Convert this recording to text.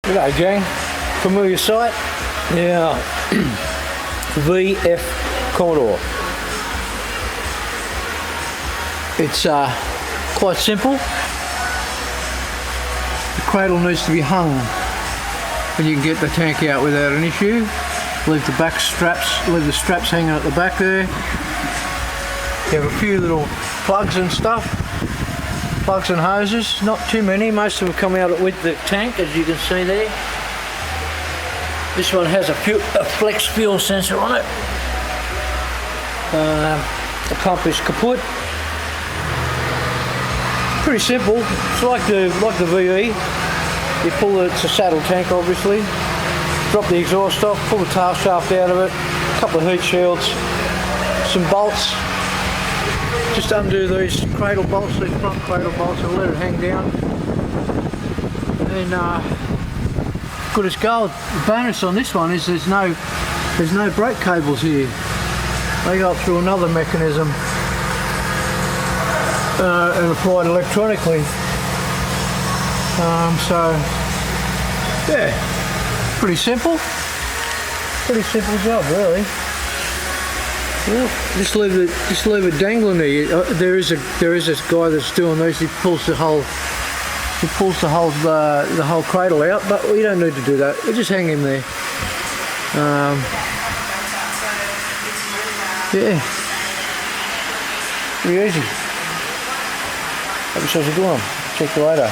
G'day gang, familiar sight? Now, VF Commodore. It's quite simple. The cradle needs to be hung and you can get the tank out without an issue. Leave the straps hanging at the back there. You have a few little plugs and stuff. Plugs and hoses, not too many, most of them come out with the tank, as you can see there. This one has a flex fuel sensor on it. The pump is kaput. Pretty simple, it's like the VE. You pull it's a saddle tank obviously. Drop the exhaust off, pull the tail shaft out of it, a couple of heat shields, some bolts. Just undo these cradle bolts, these front cradle bolts, and let it hang down. And good as gold. The bonus on this one is there's no brake cables here. They go up through another mechanism and applied electronically. So yeah, pretty simple job really. Well, just leave it dangling there. There is this guy that's doing these. He pulls the whole cradle out, but we don't need to do that. We just hang him there. Yeah, pretty easy. Hope you guys are doing. Check you later.